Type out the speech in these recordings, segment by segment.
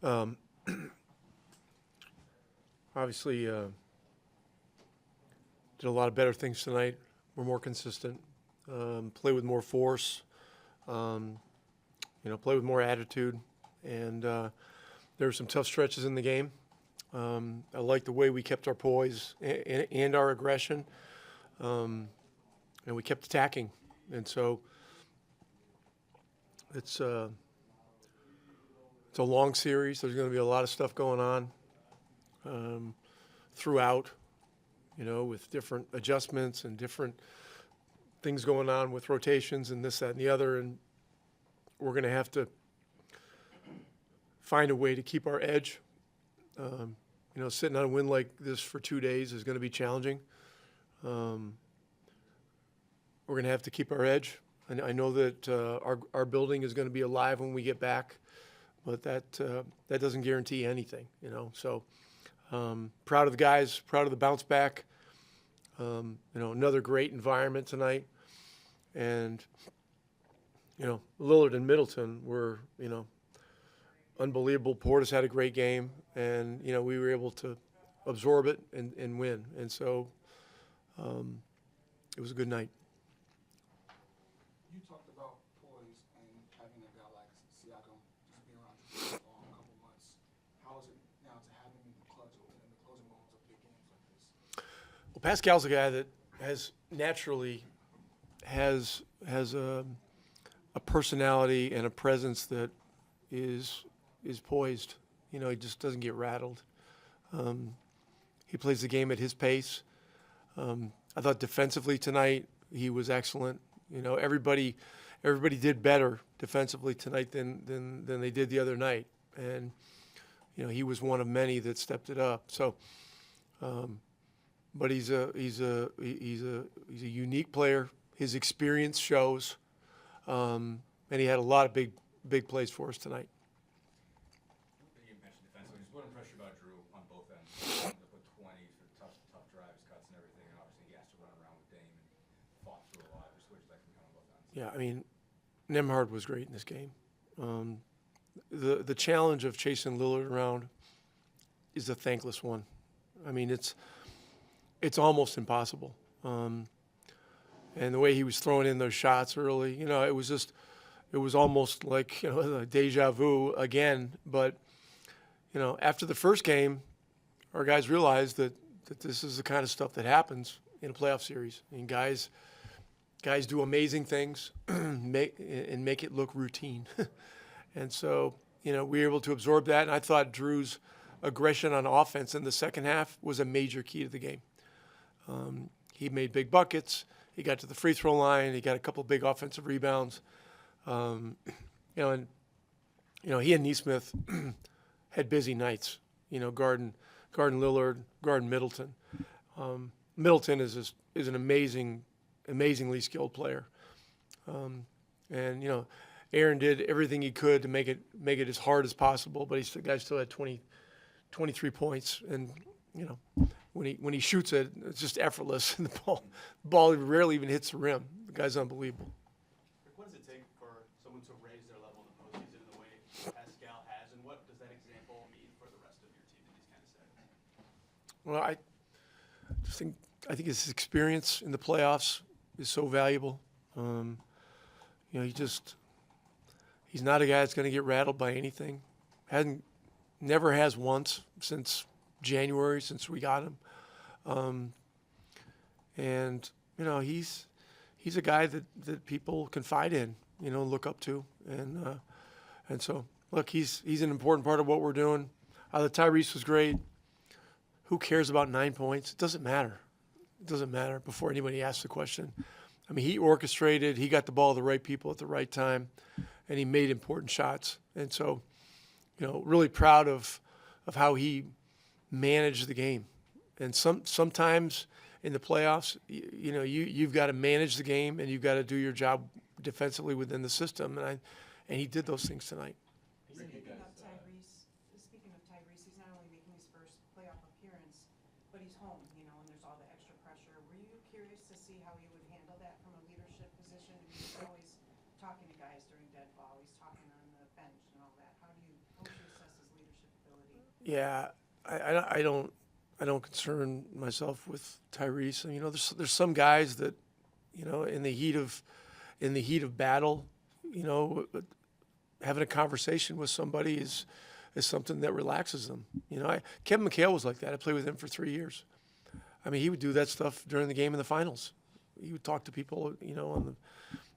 Um, obviously, did a lot of better things tonight. We're more consistent. Play with more force. Play with more attitude. And there were some tough stretches in the game. I like the way we kept our poise and our aggression. And we kept attacking. And so it's a long series. There's going to be a lot of stuff going on throughout, with different adjustments and different things going on with rotations and this, that, and the other. And we're going to have to find a way to keep our edge. Sitting on a win like this for 2 days is going to be challenging. We're going to have to keep our edge. And I know that our building is going to be alive when we get back, but that doesn't guarantee anything, So proud of the guys, proud of the bounce back. Another great environment tonight. And, Lillard and Middleton were, unbelievable. Portis had a great game, and, we were able to absorb it and win. And so it was a good night. You talked about poise and having a guy like Siakam just be around you for a couple months. How is it now to have him in the clutch in the closing moments of big games like this? Well, Pascal's a guy that has naturally has a personality and a presence that is poised. He just doesn't get rattled. He plays the game at his pace. I thought defensively tonight he was excellent. Everybody did better defensively tonight than they did the other night, and he was one of many that stepped it up. So, but he's a unique player. His experience shows, and he had a lot of big plays for us tonight. You mentioned defensively. Just what impressed you about Drew on both ends? Put 20 for tough drives, cuts, and everything. And obviously, he has to run around with Dame and fought through a lot. Just what you like from him on both ends? Yeah, I mean, Nembhard was great in this game. The challenge of chasing Lillard around is a thankless one. I mean, it's almost impossible. And the way he was throwing in those shots early, it was almost like a deja vu again. But after the first game, our guys realized that this is the kind of stuff that happens in a playoff series. I mean, guys do amazing things, make it look routine. And so, we were able to absorb that. And I thought Drew's aggression on offense in the second half was a major key to the game. He made big buckets. He got to the free throw line. He got a couple of big offensive rebounds. And he and Nesmith had busy nights. Guarding Lillard, guarding Middleton. Middleton is an amazingly skilled player. And Aaron did everything he could to make it as hard as possible, but the guy still had 23 points, and when he shoots it, it's just effortless. And the ball rarely even hits the rim. The guy's unbelievable. What does it take for someone to raise their level in the postseason in the way Pascal has, and what does that example mean for the rest of your team in these kind of settings? Well, I think his experience in the playoffs is so valuable. He's not a guy that's going to get rattled by anything. Never has once since January, since we got him. He's a guy that people confide in, look up to. And so, look, he's an important part of what we're doing. The Tyrese was great. Who cares about 9 points? It doesn't matter. It doesn't matter before anybody asks the question. I mean, he orchestrated. He got the ball to the right people at the right time, and he made important shots. And so, really proud of how he managed the game. And sometimes in the playoffs, you've got to manage the game and you've got to do your job defensively within the system. And he did those things tonight. Speaking of Tyrese, he's not only making his first playoff appearance, but he's home, and there's all the extra pressure. Were you curious to see how he would handle that from a leadership position? I mean, he's always talking to guys during dead ball. He's talking on the bench and all that. How would you assess his leadership Yeah, I don't concern myself with Tyrese. And, there's some guys that, in the heat of battle, having a conversation with somebody is something that relaxes them. Kevin McHale was like that. I played with him for 3 years. I mean, he would do that stuff during the game in the finals. He would talk to people,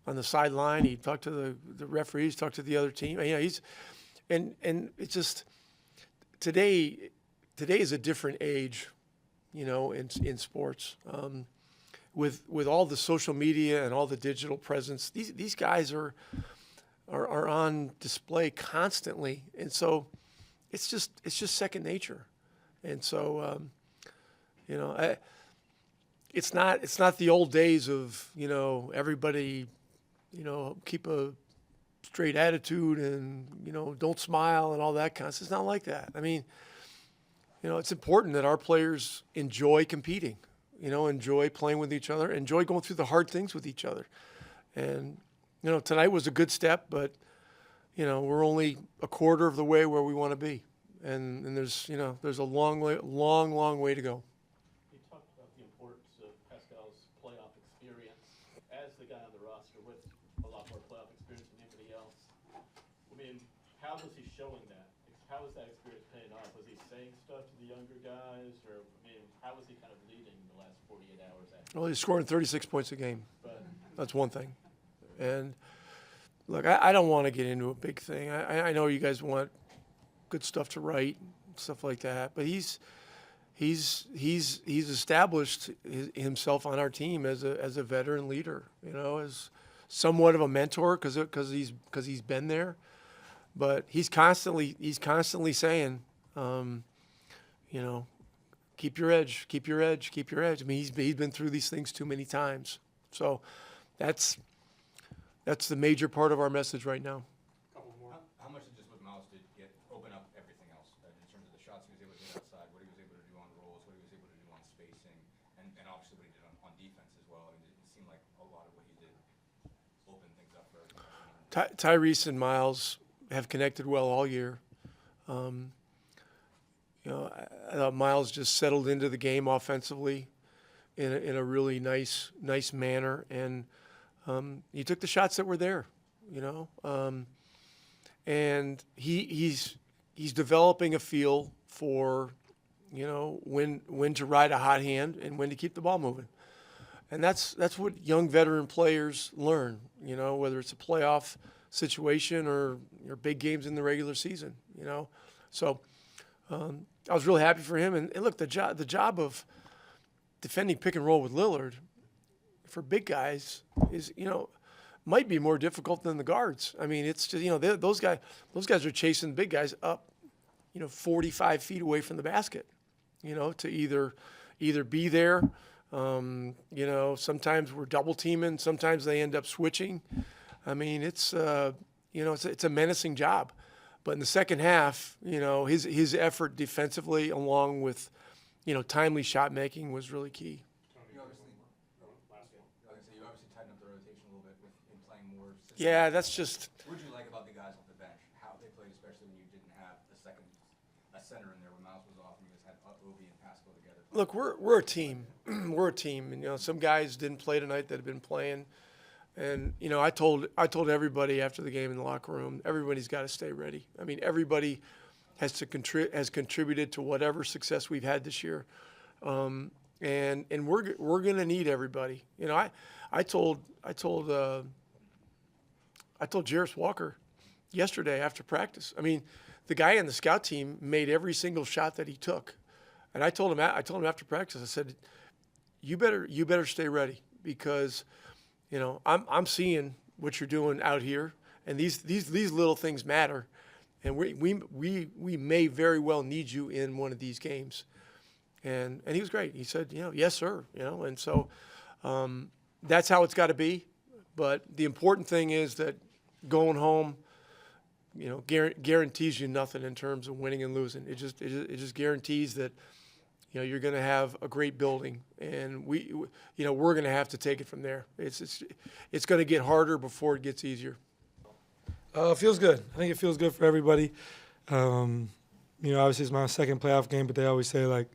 on the sideline. He'd talk to the referees, talk to the other team. And it's just today is a different age, in sports. With all the social media and all the digital presence, these guys are on display constantly, and so it's just second nature. And so it's not the old days of everybody keep a straight attitude and don't smile and all that kind of stuff. It's not like that. I mean, it's important that our players enjoy competing, enjoy playing with each other, enjoy going through the hard things with each other. And tonight was a good step, but we're only a quarter of the way where we want to be, and there's a long way to go. You talked about the importance of Pascal's playoff experience as the guy on the roster with a lot more playoff experience than anybody else. I mean, how was he showing that? How was that experience paying off? Was he saying stuff to the younger guys, or how was he kind of leading the last 48 hours after? Well, he's scoring 36 points a game. But That's one thing. And look, I don't want to get into a big thing. I know you guys want good stuff to write, stuff like that, but he's established himself on our team as a veteran leader, as somewhat of a mentor because he's been there. But he's constantly saying, keep your edge, keep your edge, keep your edge. I mean, he's been through these things too many times. So that's the major part of our message right now. Couple more. How much did just with Myles did open up everything else in terms of the shots he was able to get outside, what he was able to do on rolls, what he was able to do on spacing, and obviously what he did on defense as well. I mean, it seemed like a lot of what he did opened things up for everyone. Tyrese and Myles have connected well all year. I thought Myles just settled into the game offensively in a really nice manner, and he took the shots that were there, and he's developing a feel for when to ride a hot hand and when to keep the ball moving. And that's what young veteran players learn, whether it's a playoff situation or big games in the regular season, So I was really happy for him. And look, the job of defending pick and roll with Lillard for big guys is, might be more difficult than the guards. I mean, it's just, those guys are chasing big guys up, 45 feet away from the basket, to either be there. Sometimes we're double teaming. Sometimes they end up switching. I mean, it's a menacing job. But in the second half, his effort defensively along with, timely shot making was really key. You obviously tightened up the rotation a little bit with him playing more system. Yeah, that's just. What did you like about the guys off the bench? How they played, especially when you didn't have a center in there when Myles was off and you just had Obi and Pascal together. Look, we're a team. We're a team, and some guys didn't play tonight that have been playing. And I told everybody after the game in the locker room, everybody's got to stay ready. I mean, everybody has contributed to whatever success we've had this year, and we're going to need everybody. I told Jarris Walker yesterday after practice. I mean, the guy on the scout team made every single shot that he took, and I told him after practice. I said, you better stay ready because. I'm seeing what you're doing out here, and these little things matter, and we may very well need you in one of these games, and he was great. He said, yes, sir, and so that's how it's got to be. But the important thing is that going home, guarantees you nothing in terms of winning and losing. It just guarantees that. You're going to have a great building, and we're going to have to take it from there. It's going to get harder before it gets easier. It feels good. I think it feels good for everybody. Obviously it's my second playoff game, but they always say like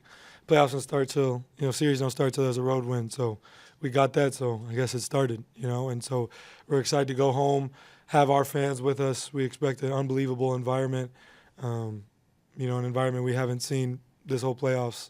playoffs don't start till series don't start till there's a road win. So we got that. So I guess it started. And so we're excited to go home, have our fans with us. We expect an unbelievable environment. An environment we haven't seen this whole playoffs.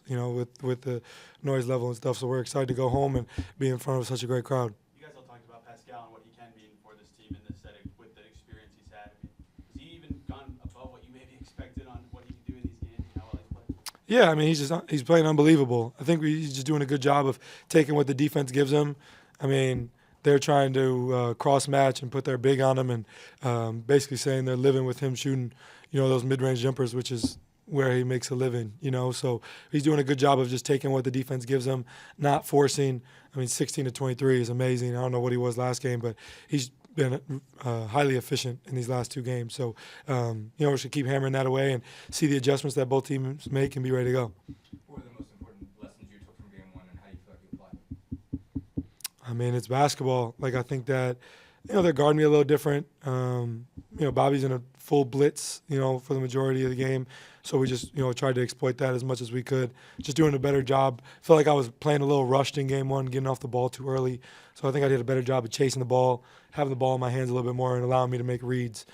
With the noise level and stuff. So we're excited to go home and be in front of such a great crowd. You guys all talked about Pascal and what he can mean for this team in this setting with the experience he's had. Has he even gone above what you maybe expected on what he can do in these games and how well he's played? Yeah, he's playing unbelievable. I think he's just doing a good job of taking what the defense gives him. They're trying to cross match and put their big on him, and basically saying they're living with him shooting, those mid-range jumpers, which is where he makes a living. So he's doing a good job of just taking what the defense gives him, not forcing. 16 to 23 is amazing. I don't know what he was last game, but he's been highly efficient in these last two games. So, we should keep hammering that away and see the adjustments that both teams make and be ready to go. What were the most important lessons you took from game one, and how do you feel like you applied them? It's basketball. I think that, they're guarding me a little different. Bobby's in a full blitz, for the majority of the game. So we just, tried to exploit that as much as we could. Just doing a better job. Felt like I was playing a little rushed in game one, getting off the ball too early. So I think I did a better job of chasing the ball, having the ball in my hands a little bit more, and allowing me to make reads,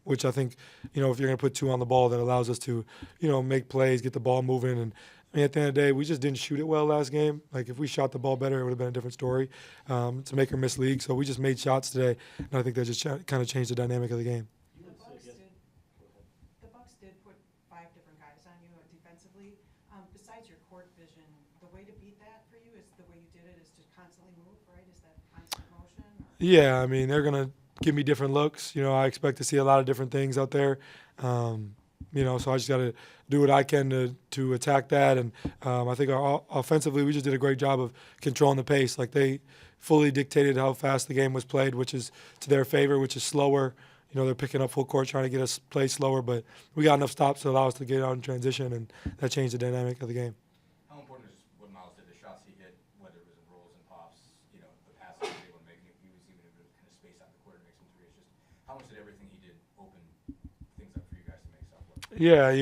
which I think, if you're going to put two on the ball, that allows us to, make plays, get the ball moving. And at the end of the day, we just didn't shoot it well last game. If we shot the ball better, it would have been a different story. It's a make or miss league. So we just made shots today, and I think that just kind of changed the dynamic of the game. The Bucks did put 5 different guys on you defensively. Besides your court vision, the way to beat that for you is the way you did it is to constantly move, right? Is that constant motion? Yeah, they're going to give me different looks. I expect to see a lot of different things out there. So I just got to do what I can to attack that. And I think offensively, we just did a great job of controlling the pace. They fully dictated how fast the game was played, which is to their favor, which is slower. They're picking up full court, trying to get us play slower, but we got enough stops to allow us to get out in transition, and that changed the dynamic of the game. How important is what Myles did, the shots he hit, whether it was in rolls and pops, the passes he was able to make, he was even able to kind of space out the court and make some threes. Just how much did everything he did open things up for you guys to make stuff work? Yeah,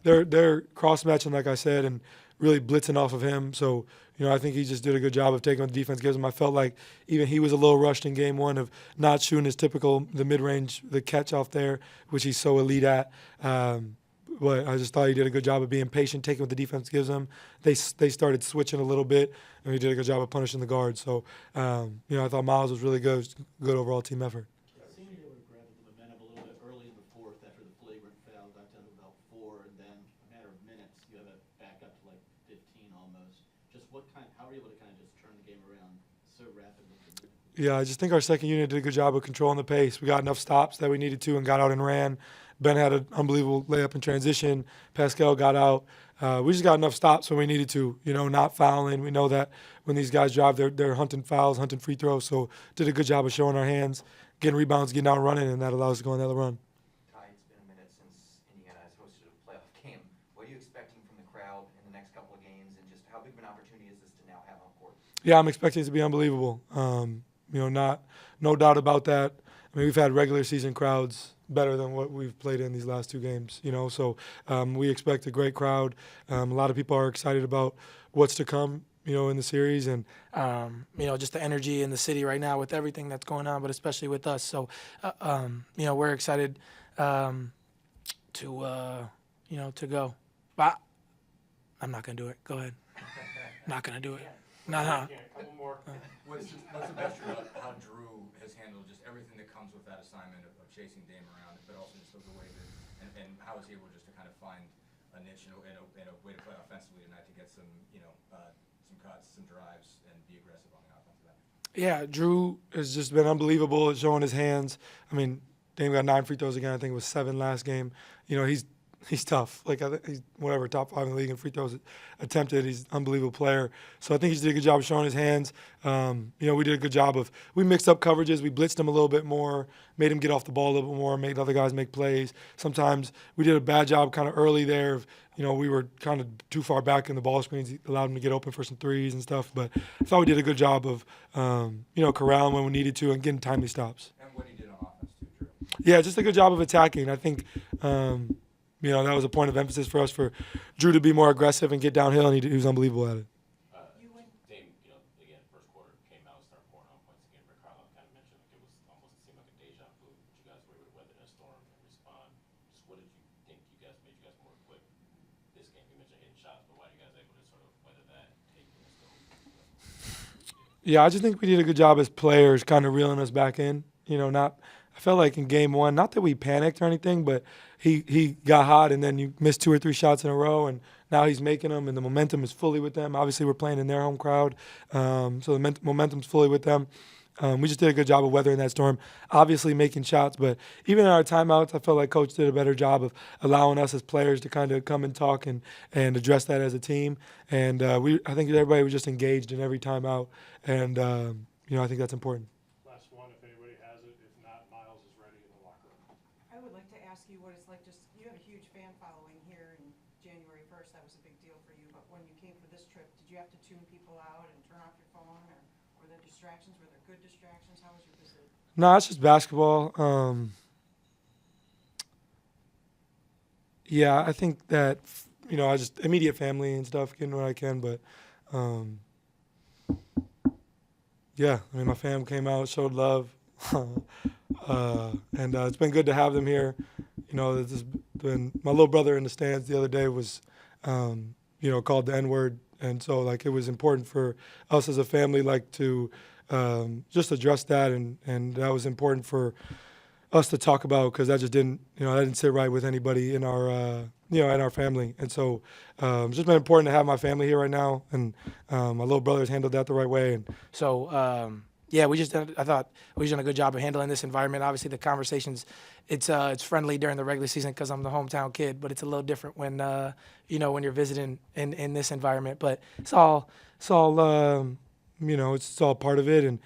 they're cross-matching, like I said, and really blitzing off of him. So, I think he just did a good job of taking what the defense gives him. I felt like even he was a little rushed in game one of not shooting his typical, the mid-range, the catch off there, which he's so elite at. But I just thought he did a good job of being patient, taking what the defense gives him. They started switching a little bit, and he did a good job of punishing the guards. So, I thought Myles was really good. Good overall team effort. It seemed they would have grabbed the momentum a little bit early in the fourth after the flagrant foul, got down to about 4, and then a matter of minutes, you have it back up to 15 almost. Just how were you able to kind of just turn the game around so rapidly? Yeah, I just think our second unit did a good job of controlling the pace. We got enough stops that we needed to and got out and ran. Ben had an unbelievable layup in transition. Pascal got out. We just got enough stops when we needed to, not fouling. We know that when these guys drive, they're hunting fouls, hunting free throws. So did a good job of showing our hands, getting rebounds, getting out and running, and that allows us to go on that run. Ty, it's been a minute since Indiana has hosted a playoff game. What are you expecting from the crowd in the next couple of games, and just how big of an opportunity is this to now have on court? Yeah, I'm expecting it to be unbelievable. No doubt about that. We've had regular season crowds better than what we've played in these last two games, So we expect a great crowd. A lot of people are excited about what's to come, in the series, and just the energy in the city right now with everything that's going on, but especially with us. So, we're excited to go. But I'm not gonna do it. Go ahead. Not gonna do it. No. Couple more. What's the best about how Drew has handled just everything that comes with that assignment of chasing Dame around, but also just the way that, and how is he able just to kind of find a niche and a way to play offensively tonight to get some cuts, some drives, and be aggressive on the offensive end? Yeah, Drew has just been unbelievable at showing his hands. Dame got 9 free throws again. I think it was 7 last game. He's tough. I think he's top 5 in the league in free throws attempted. He's an unbelievable player. So I think he just did a good job of showing his hands. We did a good job we mixed up coverages. We blitzed him a little bit more, made him get off the ball a little bit more, made other guys make plays. Sometimes we did a bad job kind of early there of, we were kind of too far back in the ball screens. He allowed him to get open for some threes and stuff. But I thought we did a good job of, corralling when we needed to and getting timely stops. And what he did on offense too, Drew. Yeah, just a good job of attacking. I think, that was a point of emphasis for us for Drew to be more aggressive and get downhill, and he was unbelievable at it. Dame, again, first quarter came out, started pouring on points again. Rick Carlisle kind of mentioned like it was almost seemed like a deja vu. You guys were able to weather that storm and respond. Just what did you think made you guys more equipped this game? You mentioned hitting shots, but why are you guys able to sort of weather that, taking the storm? Yeah, I just think we did a good job as players, kind of reeling us back in. I felt like in game one, not that we panicked or anything, but he got hot and then you missed 2 or 3 shots in a row, and now he's making them, and the momentum is fully with them. Obviously, we're playing in their home crowd, so the momentum's fully with them. We just did a good job of weathering that storm, obviously making shots, but even in our timeouts, I felt like Coach did a better job of allowing us as players to kind of come and talk and address that as a team. And I think everybody was just engaged in every timeout, and I think that's important. Last one, if anybody has it. If not, Myles is ready in the locker room. I would like to ask you what it's like, you have a huge fan following here, and January 1st, that was a big deal for you, but when you came for this trip, did you have to tune people out and turn off your phone, or were there distractions? Were there good distractions? How was your visit? No, it's just basketball. Yeah, I think that, I just immediate family and stuff, getting what I can, but yeah, my fam came out, showed love, and it's been good to have them here. This has been, my little brother in the stands the other day was, called the N-word, and so it was important for us as a family to just address that, and that was important for us to talk about because that just didn't, that didn't sit right with anybody in our, in our family. And so it's just been important to have my family here right now, and my little brother's handled that the right way. And So, I thought we did a good job of handling this environment. Obviously, the conversations, it's friendly during the regular season because I'm the hometown kid, but it's a little different when, when you're visiting in this environment. But it's all it's all part of it, and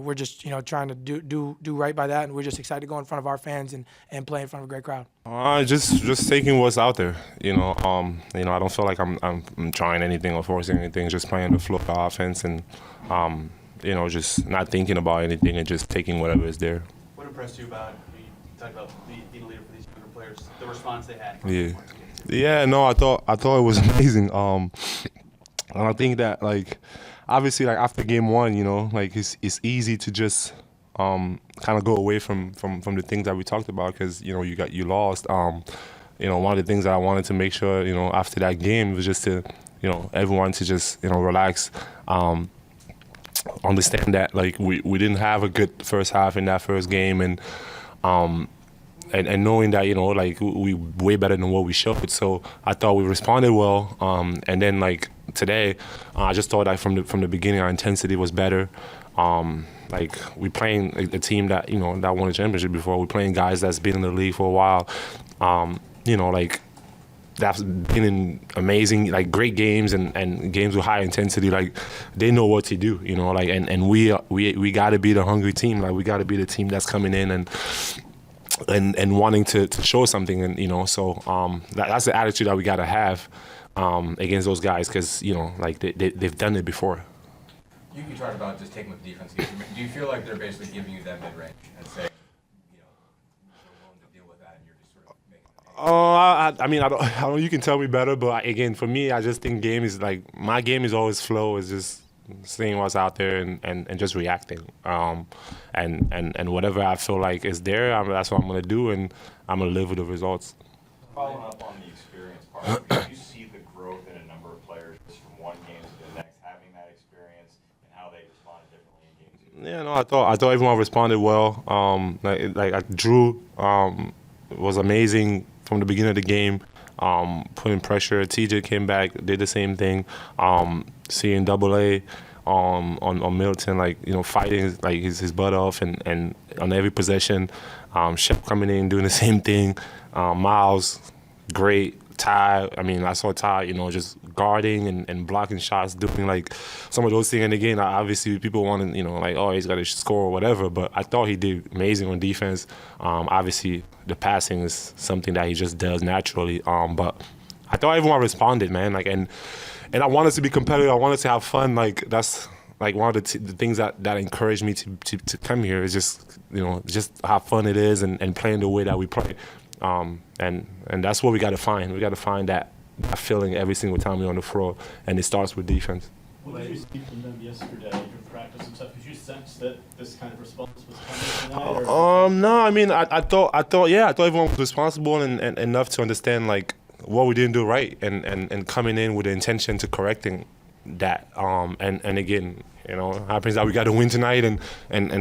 we're just, trying to do right by that, and we're just excited to go in front of our fans and play in front of a great crowd. Just taking what's out there, I don't feel like I'm trying anything or forcing anything. Just playing the flow of the offense, and just not thinking about anything and just taking whatever is there. What impressed you about, you talked about being a leader for these younger players, the response they had? Yeah, no, I thought it was amazing. And I think that obviously after game one, it's easy to just kind of go away from the things that we talked about because you lost. One of the things that I wanted to make sure after that game was just to everyone to just like understand that we didn't have a good first half in that first game, and knowing that we way better than what we showed. So I thought we responded well, and then today I just thought that from the beginning our intensity was better. We playing a team that that won a championship before. We're playing guys that's been in the league for a while. That's been in amazing, great games and games with high intensity. They know what to do, and we got to be the hungry team. We got to be the team that's coming in and wanting to show something. And, so that's the attitude that we got to have against those guys because, they've done it before. You talked about just taking what the defense gives you. Do you feel like they're basically giving you that mid-range and saying, they're willing to deal with that and you're just sort of making it? I don't. You can tell me better, but again, for me, I just think game is my game is always flow. It's just seeing what's out there and just reacting. And whatever I feel like is there, that's what I'm gonna do, and I'm gonna live with the results. Following up on the experience part, do you see the growth in a number of players just from one game to the next, having that experience and how they responded differently in game two? Yeah, no, I thought everyone responded well. Drew was amazing from the beginning of the game, putting pressure. TJ came back, did the same thing. Seeing AA on Middleton, fighting his butt off and on every possession. Shep coming in doing the same thing. Myles, great. Ty, I saw Ty, just guarding and blocking shots, doing some of those things. And again, obviously people want to, he's got to score or whatever. But I thought he did amazing on defense. Obviously the passing is something that he just does naturally. But I thought everyone responded, man. And I wanted to be competitive. I wanted to have fun. That's one of the things that encouraged me to come here is just just how fun it is and playing the way that we play. And that's what we got to find. We got to find that feeling every single time we're on the floor, and it starts with defense. What did you see from them yesterday in practice and stuff? Did you sense that this kind of response was coming tonight? Or? No, I mean, I thought everyone was responsible and enough to understand like what we didn't do right, and coming in with the intention to correcting that. And again, you know, it happens that we got to win tonight, and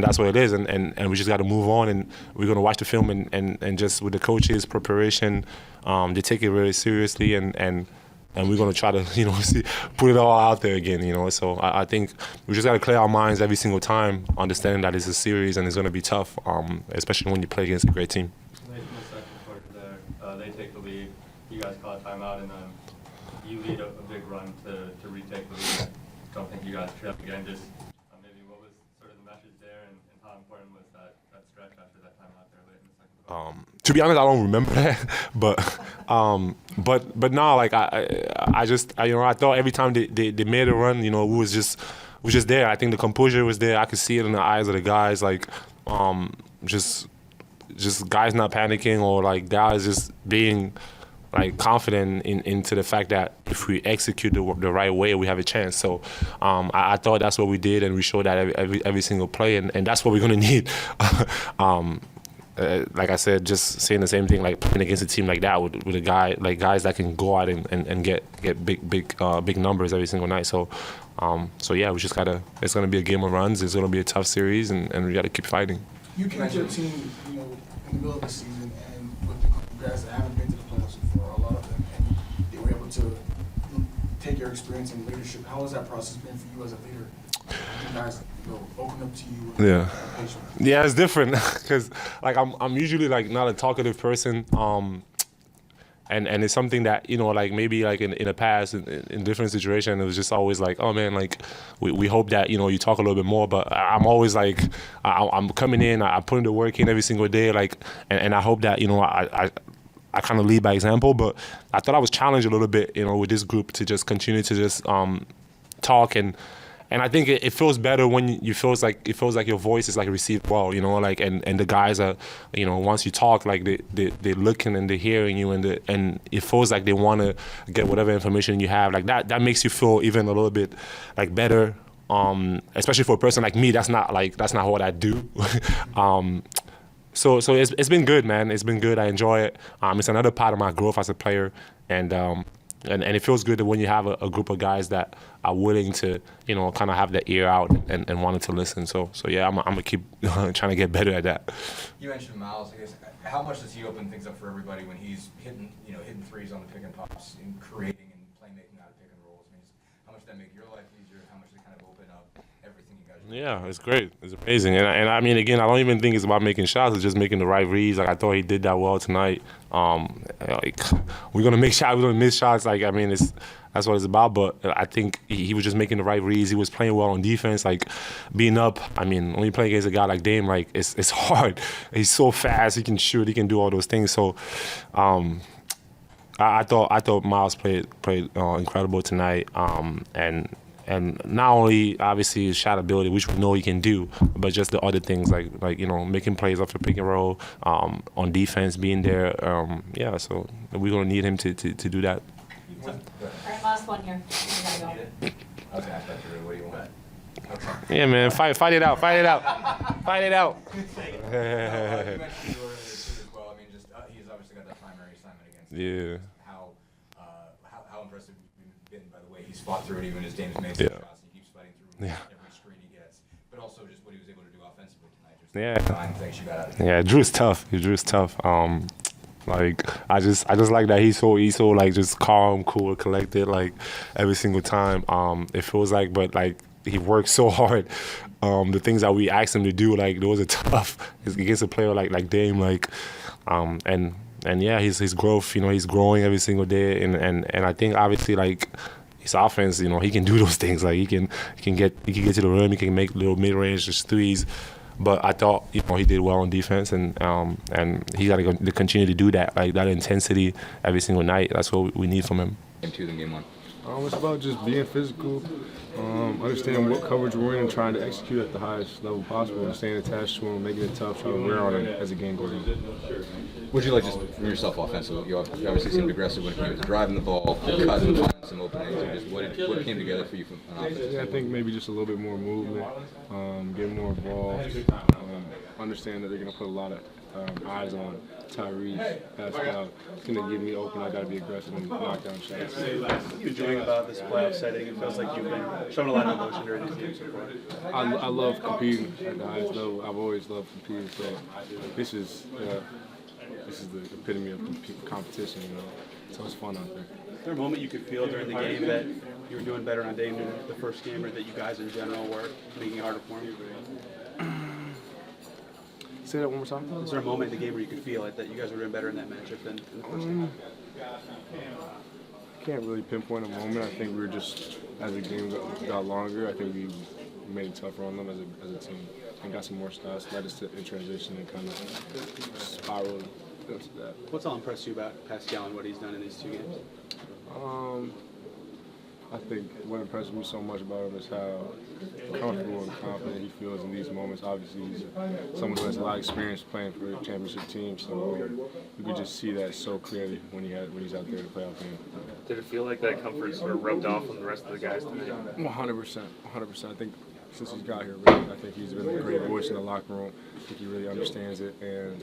that's what it is, and we just got to move on, and we're gonna watch the film and just with the coaches' preparation, they take it really seriously, and we're gonna try to, you know, put it all out there again, you know. So I think we just got to clear our minds every single time, understanding that it's a series and it's gonna be tough, especially when you play against a great team. Late in the second quarter there, they take the lead. You guys call a timeout, and then you lead a big run to retake the lead. Don't think you guys trip again. Just maybe what was sort of the message there, and how important was that stretch after that timeout there late in the second quarter? To be honest, I don't remember that, but no, like I just you know, I thought every time they made a run, you know, we was just there. I think the composure was there. I could see it in the eyes of the guys, like just guys not panicking, or like guys just being like confident into the fact that if we execute the right way, we have a chance. So I thought that's what we did, and we showed that every single play, and that's what we're gonna need. Like I said, just saying the same thing, like playing against a team like that with a guy, like guys that can go out and get big numbers every single night. So yeah, we just gotta. It's gonna be a game of runs. It's gonna be a tough series, and we gotta keep fighting. You came to a team, you know, in the middle of the season, and with the guys that haven't been to the playoffs before, a lot of them, and they were able to take your experience and leadership. How has that process been for you as a leader? You guys, you know, open up to you. Yeah. Yeah, it's different because like I'm usually like not a talkative person, and it's something that, you know, like maybe like in the past in different situations it was just always like, oh man, like we hope that, you know, you talk a little bit more, but I'm always like I'm coming in, I put in the work in every single day, like and I hope that, you know, I kind of lead by example. But I thought I was challenged a little bit, you know, with this group to just continue to just talk, and I think it feels better when it feels like your voice is like received well, you know, like and the guys are, you know, once you talk, like they're looking and they're hearing you, and it feels like they want to get whatever information you have, like that makes you feel even a little bit like better, especially for a person like me. That's not what I do. So it's been good, man. It's been good. I enjoy it. It's another part of my growth as a player, and it feels good that when you have a group of guys that are willing to, you know, kind of have their ear out and wanting to listen. So yeah, I'm gonna keep trying to get better at that. You mentioned Myles. I guess how much does he open things up for everybody when he's hitting threes on the pick and pops and creating and playmaking out of pick and rolls? I mean, how much does that make your life easier? How much does it kind of open up everything you guys do? Yeah, it's great. It's amazing. And I mean, again, I don't even think it's about making shots. It's just making the right reads. Like, I thought he did that well tonight. Like, we're going to make shots. We're going to miss shots. Like, I mean, that's what it's about. But I think he was just making the right reads. He was playing well on defense. Like, being up, I mean, when you play against a guy like Dame, like, it's hard. He's so fast. He can shoot. He can do all those things. So, I thought Myles played incredible tonight. And not only obviously his shot ability, which we know he can do, but just the other things like you know, making plays off the pick and roll, on defense, being there. Yeah, so we're gonna need him to do that. All right, last one here. We gotta go. I was gonna ask that, Drew. What do you want? Okay. Yeah, man, fight it out, fight it out. You mentioned you were in the too as well. I mean, just he's obviously got that primary assignment against. Yeah. How impressive you've been by the way he's fought through it, even as Dame's made some shots. He keeps fighting through every screen he gets, but also just what he was able to do offensively tonight. Just the fine things you got out of him. Yeah, Drew's tough. Drew's tough. Like I just like that he's so like just calm, cool, collected, like every single time. It feels like, but like he works so hard. The things that we asked him to do, like those are tough against a player like Dame, like and yeah, his growth, you know, he's growing every single day, and I think obviously like his offense, you know, he can do those things, like he can get to the rim, he can make little mid-range threes. But I thought, you know, he did well on defense, and he got to continue to do that, like that intensity every single night. That's what we need from him. Game 2 than game 1. It's about just being physical, understanding what coverage we're in and trying to execute at the highest level possible and staying attached to them, making it tough, trying to wear on it as the game goes on. What would you like just from yourself offensively? You obviously seemed aggressive when it came to driving the ball, cutting, finding some openings. Or just what came together for you from an offensive Yeah, I think maybe just a little bit more movement, getting more involved, understand that they're going to put a lot of eyes on Tyrese, Pascal. It's going to get me open. I got to be aggressive and knock down shots. What are you enjoying about this playoff setting? It feels like you've been showing a lot of emotion during this game so far. I love competing at the highest level. I've always loved competing, so this is the epitome of competition, so it's fun out there. Is there a moment you could feel during the game that you were doing better on Dame than the first game, or that you guys in general were making it harder for him? Say that one more time. Is there a moment in the game where you could feel it, that you guys were doing better in that matchup than in the first game? Can't really pinpoint a moment. I think we were just, as the game got longer, I think we made it tougher on them as a team and got some more shots, led us in transition and kind of spiraled into that. What's all impressed you about Pascal and what he's done in these 2 games? I think what impresses me so much about him is how comfortable and confident he feels in these moments. Obviously, he's someone who has a lot of experience playing for a championship team, so you could just see that so clearly when he's out there in the playoff game. Did it feel like that comfort sort of rubbed off on the rest of the guys tonight? 100%. I think since he's got here, really, I think he's been a great voice in the locker room. I think he really understands it, and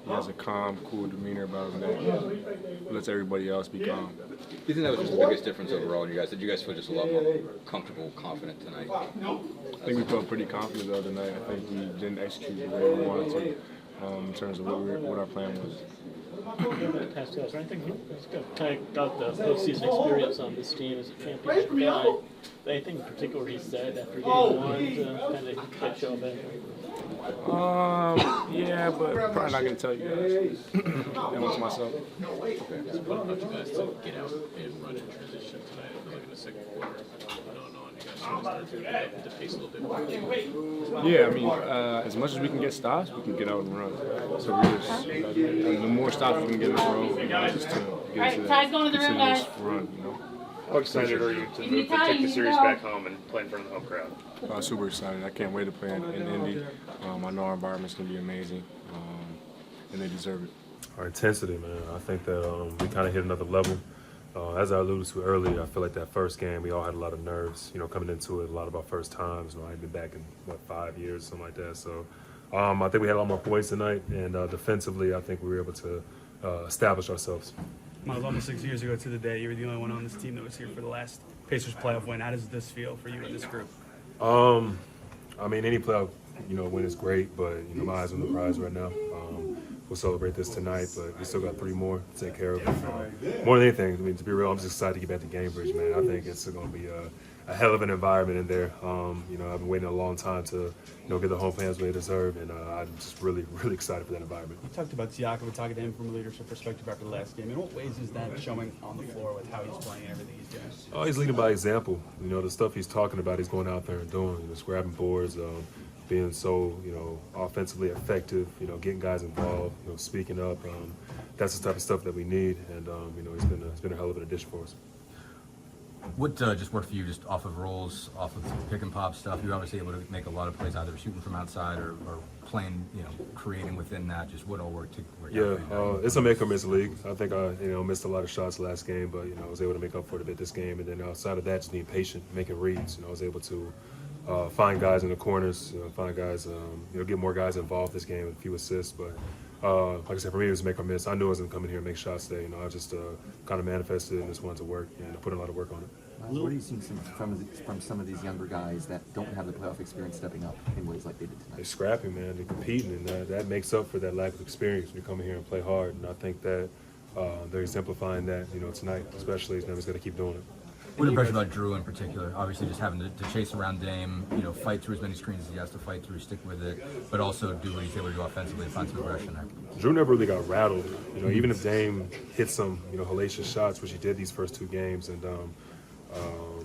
he has a calm, cool demeanor about him that lets everybody else be calm. Do you think that was just the biggest difference overall in you guys? Did you guys feel just a lot more comfortable, confident tonight? I think we felt pretty confident the other night. I think we didn't execute the way we wanted to in terms of what our plan was. Pascal, is there anything he's kind of got the postseason experience on this team as a championship guy? Anything in particular he said after game 1 to kind of catch you up in? Yeah, but probably not going to tell you guys. That was myself. What about you guys to get out and run in transition tonight? I feel like in the second quarter, you guys started to pace a little bit more. Yeah, I mean, as much as we can get stops, we can get out and run. So we just, the more stops we can get in a row, just to get into that continuous run, How excited are you to move to take the series back home and play in front of the home crowd? Super excited. I can't wait to play in Indy. I know our environment's going to be amazing, and they deserve it. Our intensity, man. I think that we kind of hit another level. As I alluded to earlier, I feel like that first game, we all had a lot of nerves, coming into it, a lot of our first times. I've been back in, 5 years, something like that. So I think we had a lot more points tonight, and defensively, I think we were able to establish ourselves. Miles, almost 6 years ago to the day, you were the only one on this team that was here for the last Pacers playoff win. How does this feel for you and this group? I mean, any playoff, win is great, but, my eyes on the prize right now. We'll celebrate this tonight, but we still got 3 more to take care of. More than anything, I mean, to be real, I'm just excited to get back to Gamebridge, man. I think it's going to be a hell of an environment in there. I've been waiting a long time to, get the home fans what they deserve, and I'm just really, really excited for that environment. You talked about Siakam. We're talking to him from a leadership perspective after the last game. In what ways is that showing on the floor with how he's playing and everything he's doing? Oh, he's leading by example. The stuff he's talking about, he's going out there and doing. Just grabbing boards, being so, offensively effective, getting guys involved, speaking up. That's the type of stuff that we need, and it's been a hell of an addition for us. What just worked for you just off of rolls, off of pick and pop stuff? You're obviously able to make a lot of plays, either shooting from outside or playing, creating within that. Just what all worked out? Yeah, it's a make or miss league. I think I, missed a lot of shots last game, but I was able to make up for it a bit this game. And then outside of that, just being patient, making reads. I was able to find guys in the corners, find guys, get more guys involved this game with a few assists. But like I said, for me, it was make or miss. I knew I was going to come in here and make shots today. I just kind of manifested and just wanted to work and put a lot of work on it. What are you seeing from some of these younger guys that don't have the playoff experience stepping up in ways like they did tonight? They're scrapping, man. They're competing, and that makes up for that lack of experience when you come in here and play hard. And I think that they're exemplifying that, tonight, especially. He's never going to keep doing it. What impressed about Drew in particular? Obviously, just having to chase around Dame, fight through as many screens as he has to fight through, stick with it, but also do what he's able to do offensively and find some aggression there. Drew never really got rattled. Even if Dame hit some, hellacious shots, which he did these first 2 games, and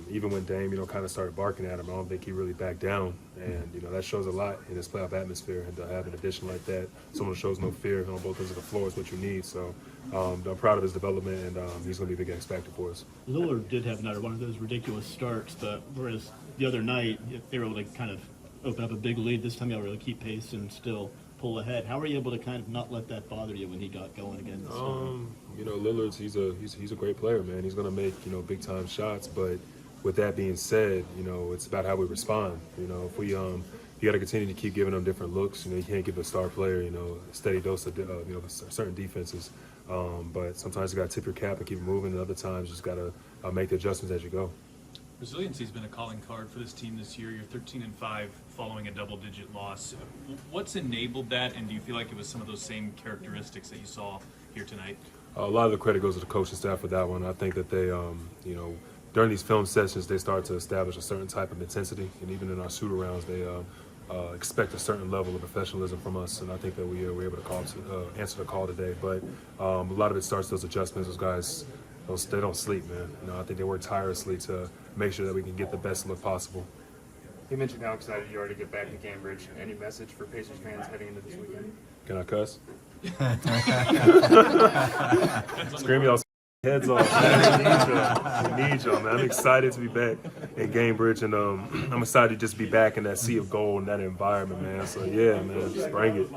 even when Dame, kind of started barking at him, I don't think he really backed down. And, that shows a lot in this playoff atmosphere. And to have an addition like that, someone who shows no fear on both ends of the floor is what you need. So I'm proud of his development, and he's going to be a big X factor for us. Lillard did have another one of those ridiculous starts, but whereas the other night they were able to kind of open up a big lead, this time they were able to keep pace and still pull ahead. How were you able to kind of not let that bother you when he got going again this time? You know, Lillard's he's a great player, man. He's going to make big time shots, but with that being said, it's about how we respond. If we you got to continue to keep giving them different looks. You can't give a star player a steady dose of certain defenses. But sometimes you got to tip your cap and keep it moving, and other times you just got to make the adjustments as you go. Resiliency has been a calling card for this team this year. You're 13-5 following a double-digit loss. What's enabled that, and do you feel like it was some of those same characteristics that you saw here tonight? A lot of the credit goes to the coaching staff for that one. I think that they, during these film sessions, they start to establish a certain type of intensity, and even in our shoot-arounds, they expect a certain level of professionalism from us, and I think that we were able to answer the call today. But a lot of it starts those adjustments. Those guys, they don't sleep, man. I think they work tirelessly to make sure that we can get the best look possible. You mentioned how excited you are to get back to Cambridge. Any message for Pacers fans heading into this weekend? Can I cuss? Scream y'all heads off, man. We need y'all, man. I'm excited to be back in Cambridge, and I'm excited to just be back in that sea of gold and that environment, man. So yeah, man, just bring it.